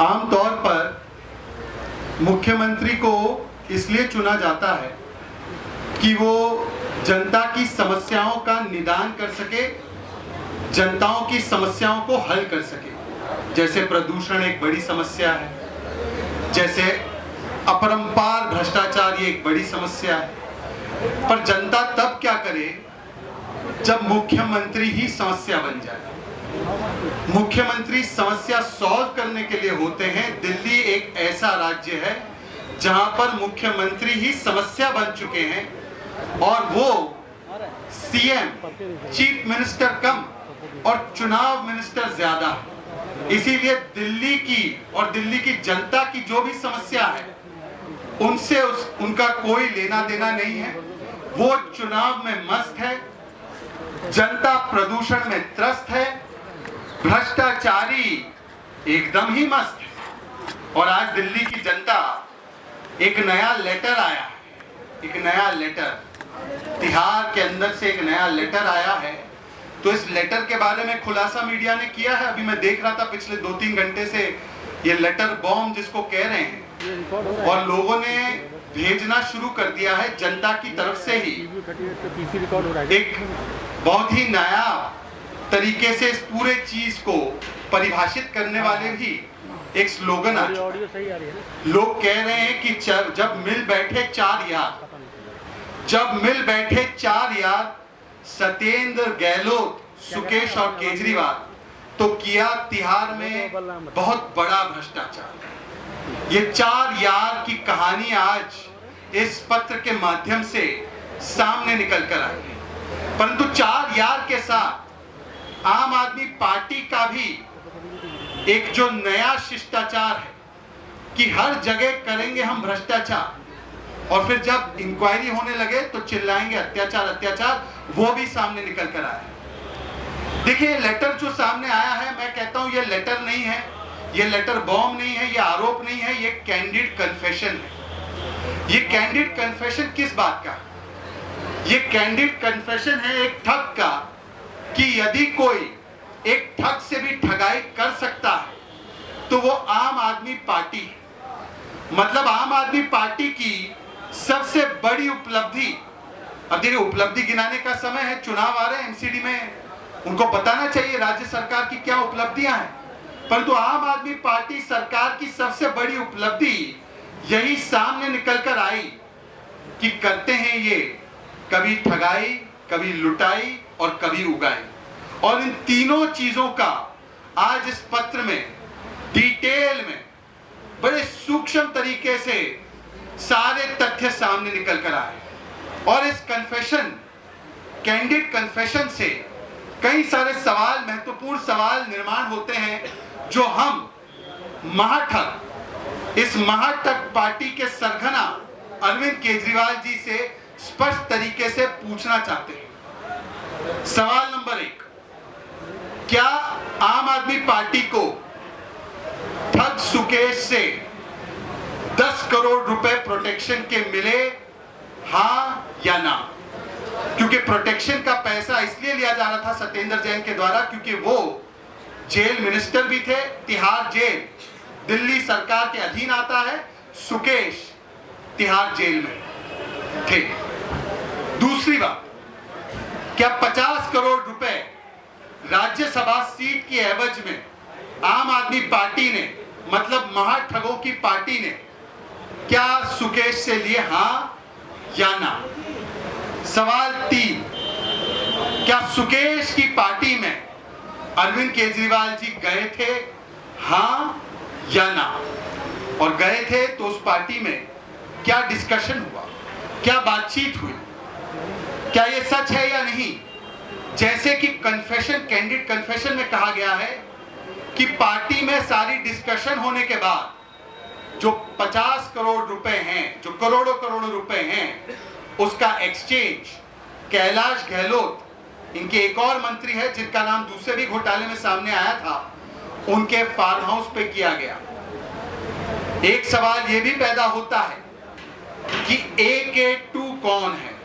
आमतौर पर मुख्यमंत्री को इसलिए चुना जाता है कि वो जनता की समस्याओं का निदान कर सके, जनताओं की समस्याओं को हल कर सके। जैसे प्रदूषण एक बड़ी समस्या है, जैसे अपरंपार भ्रष्टाचार ये एक बड़ी समस्या है। पर जनता तब क्या करे जब मुख्यमंत्री ही समस्या बन जाए। मुख्यमंत्री समस्या सॉल्व करने के लिए होते हैं। दिल्ली एक ऐसा राज्य है जहां पर मुख्यमंत्री ही समस्या बन चुके हैं और वो सीएम, चीफ मिनिस्टर कम और चुनाव मिनिस्टर ज्यादा। इसीलिए दिल्ली की और दिल्ली की जनता की जो भी समस्या है उनसे उनका कोई लेना देना नहीं है। वो चुनाव में मस्त है, जनता प्रदूषण में त्रस्त है, भ्रष्टाचारी एकदम ही मस्त है। और आज दिल्ली की जनता, एक नया लेटर आया है, एक नया लेटर तिहाड़ के अंदर से एक नया लेटर आया है। तो इस लेटर के बारे में खुलासा मीडिया ने किया है। अभी मैं देख रहा था पिछले 2-3 घंटे से, ये लेटर बॉम्ब जिसको कह रहे हैं, और लोगों ने भेजना शुरू कर दिया है जनता की तरफ से ही। एक बहुत ही नया तरीके से इस पूरे चीज को परिभाषित करने वाले भी एक स्लोगन आ चुका है। लोग कह रहे हैं कि जब मिल बैठे चार यार, जब मिल बैठे चार यार, सत्येंद्र, गहलोत, सुकेश और केजरीवाल, तो किया तिहाड़ में बहुत बड़ा भ्रष्टाचार। ये चार यार की कहानी आज इस पत्र के माध्यम से सामने निकल कर आई है। परंतु चार यार के साथ आम आदमी पार्टी का भी एक जो नया शिष्टाचार है कि हर जगह करेंगे हम भ्रष्टाचार, और फिर जब इंक्वायरी होने लगे तो चिल्लाएंगे अत्याचार अत्याचार, वो भी सामने निकल कर आया है। देखिए, लेटर जो सामने आया है, मैं कहता हूं ये लेटर नहीं है, ये लेटर बॉम्ब नहीं है, ये आरोप नहीं है, ये कैंडिड कन्फेशन है। ये कैंडिड कन्फेशन किस बात का? ये कैंडिड कन्फेशन है एक ठग का, कि यदि कोई एक ठग से भी ठगाई कर सकता है तो वो आम आदमी पार्टी है। मतलब आम आदमी पार्टी की सबसे बड़ी उपलब्धि, अब देखिए उपलब्धि गिनाने का समय है, चुनाव आ रहे हैं एमसीडी में, उनको बताना चाहिए राज्य सरकार की क्या उपलब्धियां हैं। परंतु आम आदमी पार्टी सरकार की सबसे बड़ी उपलब्धि यही सामने निकलकर आई कि करते हैं ये कभी ठगाई, कभी लुटाई और कभी उगाई। और इन तीनों चीजों का आज इस पत्र में डिटेल में बड़े सूक्ष्म तरीके से सारे तथ्य सामने निकल कर आए। और इस कन्फेशन, कैंडिड कन्फेशन से कई सारे सवाल, महत्वपूर्ण सवाल निर्माण होते हैं जो हम महाठग, इस महाठग पार्टी के सरगना अरविंद केजरीवाल जी से स्पष्ट तरीके से पूछना चाहते हैं। सवाल नंबर 1, क्या आम आदमी पार्टी को ठग सुकेश से 10 करोड़ रुपए प्रोटेक्शन के मिले, हाँ या ना? क्योंकि प्रोटेक्शन का पैसा इसलिए लिया जा रहा था सत्येंद्र जैन के द्वारा क्योंकि वो जेल मिनिस्टर भी थे। तिहाड़ जेल दिल्ली सरकार के अधीन आता है, सुकेश तिहाड़ जेल में थे। दूसरी बात, क्या 50 करोड़ रुपए राज्यसभा सीट की एवज में आम आदमी पार्टी ने, मतलब महाठगों की पार्टी ने, क्या सुकेश से लिए, हाँ या ना? सवाल 3, क्या सुकेश की पार्टी में अरविंद केजरीवाल जी गए थे, हाँ या ना? और गए थे तो उस पार्टी में क्या डिस्कशन हुआ, क्या बातचीत हुई, क्या ये सच है या नहीं? जैसे कि कन्फेशन, कैंडिड कन्फेशन में कहा गया है कि पार्टी में सारी डिस्कशन होने के बाद जो 50 करोड़ रुपए हैं, जो करोड़ों करोड़ों रुपए हैं, उसका एक्सचेंज कैलाश गहलोत, इनके एक और मंत्री है जिनका नाम दूसरे भी घोटाले में सामने आया था, उनके फार्म हाउस पे किया गया। एक सवाल यह भी पैदा होता है कि AK2 कौन है?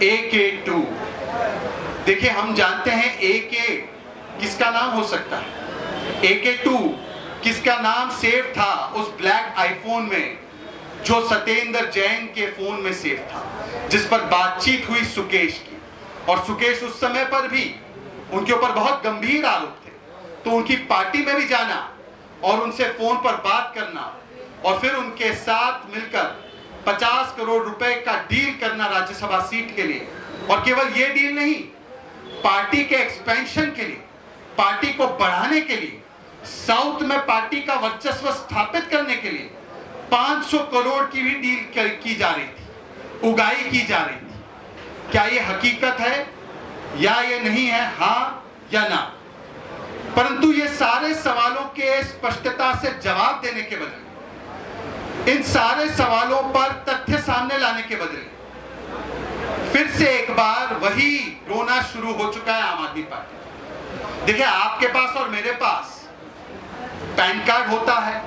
AK2, देखिए हम जानते हैं AK किसका नाम हो सकता है। AK2 किसका नाम सेव था उस ब्लैक आईफोन में जो सत्येंद्र जैन के फोन में सेव था, जिस पर बातचीत हुई सुकेश की। और सुकेश उस समय पर भी उनके ऊपर बहुत गंभीर आरोप थे, तो उनकी पार्टी में भी जाना और उनसे फोन पर बात करना और फिर उनके साथ मिलकर 50 करोड़ रुपए का डील करना राज्यसभा सीट के लिए। और केवल ये डील नहीं, पार्टी के एक्सपेंशन के लिए, पार्टी को बढ़ाने के लिए, साउथ में पार्टी का वर्चस्व स्थापित करने के लिए 500 करोड़ की भी डील की जा रही थी, उगाई की जा रही थी। क्या ये हकीकत है या ये नहीं है, हाँ या ना? परंतु ये सारे सवालों के स्पष्टता से जवाब देने के बदले, इन सारे सवालों पर तथ्य सामने लाने के बदले फिर से एक बार वही रोना शुरू हो चुका है आम आदमी पार्टी। देखिए, आपके पास और मेरे पास पैन कार्ड होता है,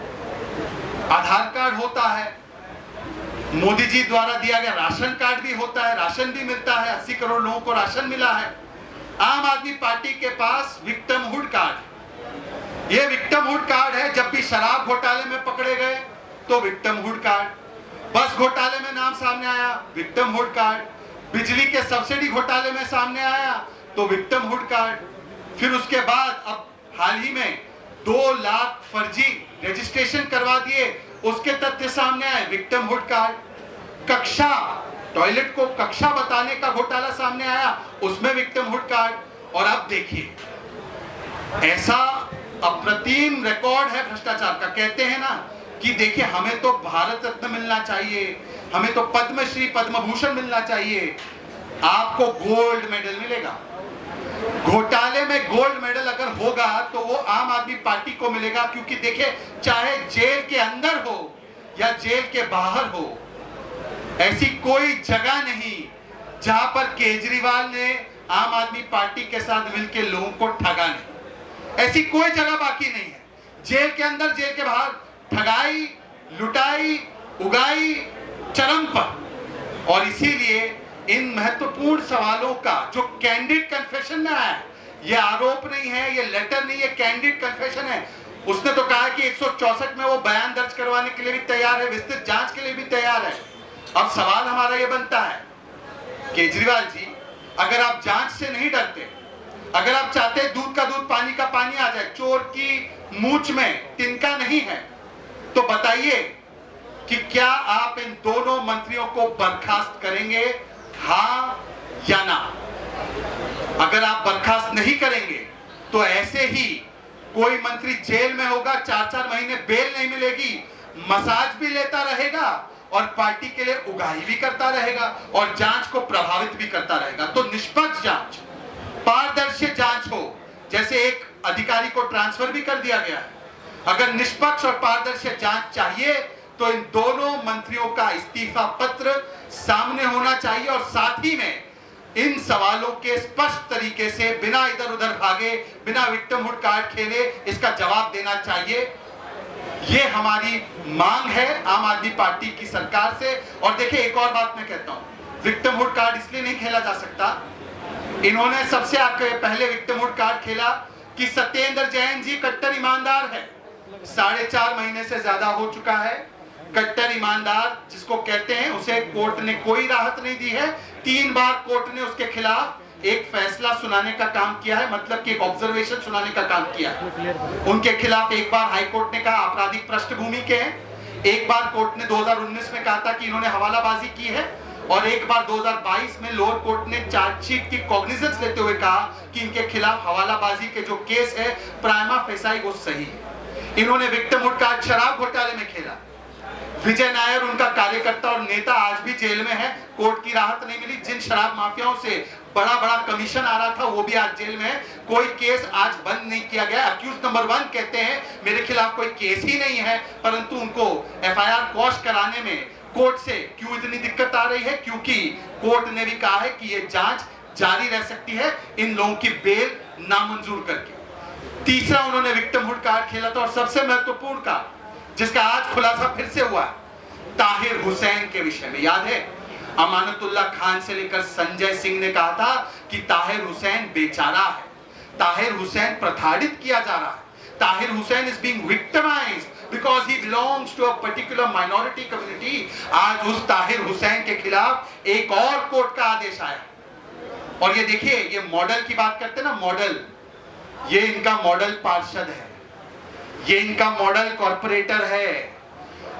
आधार कार्ड होता है, मोदी जी द्वारा दिया गया राशन कार्ड भी होता है, राशन भी मिलता है, 80 करोड़ लोगों को राशन मिला है। आम आदमी पार्टी के पास विक्टिमहुड कार्ड, ये विक्टिमहुड कार्ड है। जब भी शराब घोटाले में पकड़े गए तो विक्टिमहुड कार्ड, बस घोटाले में नाम सामने आया विक्टिमहुड कार्ड, बिजली के सब्सिडी घोटाले में सामने आया तो विक्टिमहुड कार्ड, फिर उसके बाद अब हाल ही में 2 लाख फर्जी रजिस्ट्रेशन करवा दिए, उसके तथ्य सामने आए विक्टिमहुड कार्ड। कक्षा, टॉयलेट को कक्षा बताने का घोटाला सामने आया, उसमें विक्टिमहुड कार्ड। और अब देखिए, ऐसा अप्रतिम रिकॉर्ड है भ्रष्टाचार का। कहते हैं ना कि देखिए, हमें तो भारत रत्न मिलना चाहिए, हमें तो पद्मश्री पद्म भूषण मिलना चाहिए, आपको गोल्ड मेडल मिलेगा। घोटाले में गोल्ड मेडल अगर होगा तो वो आम आदमी पार्टी को मिलेगा, क्योंकि देखिए, चाहे जेल के अंदर हो या जेल के बाहर हो, ऐसी कोई जगह नहीं जहां पर केजरीवाल ने आम आदमी पार्टी के साथ मिलकर लोगों को ठगा नहीं। ऐसी कोई जगह बाकी नहीं है। जेल के अंदर, जेल के बाहर ठगाई, लुटाई, उगाई चरम पर। और इसीलिए इन महत्वपूर्ण सवालों का जो कैंडिड कन्फेशन में आया है, ये आरोप नहीं है, ये लेटर नहीं है, कैंडिड कन्फेशन है। उसने तो कहा कि 164 में वो बयान दर्ज करवाने के लिए भी तैयार है, विस्तृत जांच के लिए भी तैयार है। अब सवाल हमारा ये बनता है, केजरीवाल जी, अगर आप जांच से नहीं डरते, अगर आप चाहते दूध का दूध पानी का पानी आ जाए, चोर की मूंछ में तिनका नहीं है, तो बताइए कि क्या आप इन दोनों मंत्रियों को बर्खास्त करेंगे, हाँ या ना? अगर आप बर्खास्त नहीं करेंगे तो ऐसे ही कोई मंत्री जेल में होगा, 4-4 महीने बेल नहीं मिलेगी, मसाज भी लेता रहेगा और पार्टी के लिए उगाही भी करता रहेगा और जांच को प्रभावित भी करता रहेगा। तो निष्पक्ष जांच, पारदर्शी जांच हो, जैसे एक अधिकारी को ट्रांसफर भी कर दिया गया है। अगर निष्पक्ष और पारदर्शी जांच चाहिए तो इन दोनों मंत्रियों का इस्तीफा पत्र सामने होना चाहिए और साथ ही में इन सवालों के स्पष्ट तरीके से, बिना इधर उधर भागे, बिना विक्टिमहुड कार्ड खेले, इसका जवाब देना चाहिए। ये हमारी मांग है आम आदमी पार्टी की सरकार से। और देखिए, एक और बात मैं कहता हूं, विक्टिमहुड कार्ड इसलिए नहीं खेला जा सकता, इन्होंने सबसे आगे पहले विक्टिमहुड कार्ड खेला कि सत्येंद्र जैन जी कट्टर ईमानदार है। 4.5 महीने से ज्यादा हो चुका है। कट्टर ईमानदार जिसको कहते हैं, उसे कोर्ट ने कोई राहत नहीं दी है। 3 बार कोर्ट ने उसके खिलाफ एक फैसला सुनाने का काम किया है, मतलब कि एक ऑब्जर्वेशन सुनाने का काम किया है। उनके खिलाफ एक बार हाई कोर्ट ने कहा आपराधिक पृष्ठभूमि के हैं, एक बार कोर्ट ने 2019 में कहा था कि इन्होंने हवालाबाजी की है, और एक बार 2022 में लोअर कोर्ट ने चार्जशीट की कॉग्निजेंस लेते हुए कहा कि इनके खिलाफ हवालाबाजी के जो केस है प्राइमा फेसाई वो सही है। इन्होंने विक्टिमहुड कार्ड शराब घोटाले में खेला। विजय नायर उनका कार्यकर्ता और नेता आज भी जेल में है, कोर्ट की राहत नहीं मिली। जिन शराब माफियाओं से बड़ा बड़ा कमीशन आ रहा था वो भी आज जेल में है, कोई केस आज बंद नहीं किया गया। अक्यूज नंबर 1 कहते हैं मेरे खिलाफ कोई केस ही नहीं है, परंतु उनको एफआईआर क्वॉश कराने में कोर्ट से क्यों इतनी दिक्कत आ रही है? क्योंकि कोर्ट ने भी कहा है कि ये जांच जारी रह सकती है इन लोगों की बेल नामंजूर करके। तीसरा उन्होंने विक्टिमहुड कार्ड खेला था, और सबसे महत्वपूर्ण का जिसका आज खुलासा फिर से हुआ, ताहिर हुसैन के विषय में। याद है, अमानतुल्लाह खान से लेकर संजय सिंह ने कहा था कि ताहिर हुसैन बेचारा है, ताहिर हुसैन प्रताड़ित किया जा रहा है, Tahir Hussain is being victimized because he belongs to a particular minority community. आज उस ताहिर हुसैन के खिलाफ एक और कोर्ट का आदेश आया। और ये देखिए, ये मॉडल की बात करते हैं ना, मॉडल, ये इनका मॉडल पार्षद है, ये इनका मॉडल कॉर्पोरेटर है।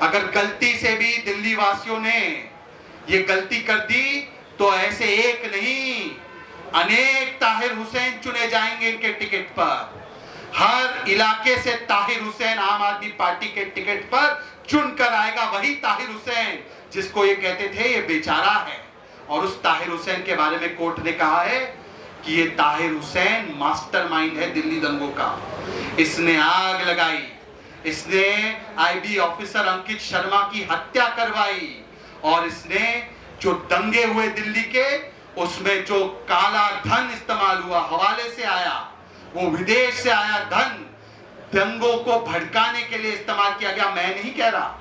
अगर गलती से भी दिल्ली वासियों ने ये गलती कर दी तो ऐसे एक नहीं अनेक ताहिर हुसैन चुने जाएंगे इनके टिकट पर। हर इलाके से ताहिर हुसैन आम आदमी पार्टी के टिकट पर चुनकर आएगा, वही ताहिर हुसैन जिसको ये कहते थे ये बेचारा है। और उस ताहिर हुसैन के बारे में कोर्ट ने कहा है कि ये ताहिर हुसैन मास्टरमाइंड है दिल्ली दंगों का। इसने आग लगाई, इसने आईबी ऑफिसर अंकित शर्मा की हत्या करवाई, और इसने जो दंगे हुए दिल्ली के, उसमें जो काला धन इस्तेमाल हुआ, हवाले से आया, वो विदेश से आया धन दंगों को भड़काने के लिए इस्तेमाल किया गया। मैं नहीं कह रहा,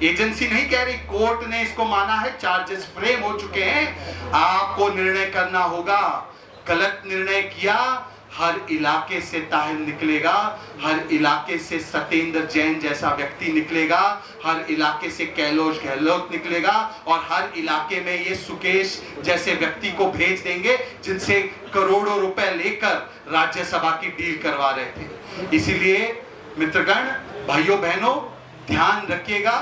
एजेंसी नहीं कह रही, कोर्ट ने इसको माना है। चार्जेस फ्रेम हो चुके हैं, आपको निर्णय करना होगा। गलत निर्णय किया, हर इलाके से ताहिर निकलेगा, हर इलाके से सत्येंद्र जैन जैसा व्यक्ति निकलेगा, हर इलाके से कैलाश गहलोत निकलेगा, और हर इलाके में ये सुकेश जैसे व्यक्ति को भेज देंगे जिनसे करोड़ों रुपए लेकर राज्यसभा की डील करवा रहे थे। इसीलिए मित्रगण, भाइयों बहनों, ध्यान रखिएगा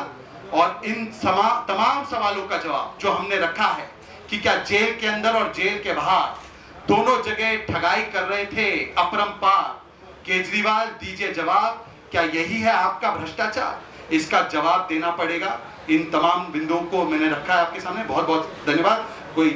और इन तमाम सवालों का जवाब जो हमने रखा है कि क्या जेल के अंदर और जेल के बाहर दोनों जगह ठगाई कर रहे थे अपरंपार, केजरीवाल दीजिए जवाब। क्या यही है आपका भ्रष्टाचार? इसका जवाब देना पड़ेगा। इन तमाम बिंदुओं को मैंने रखा है आपके सामने। बहुत बहुत धन्यवाद। कोई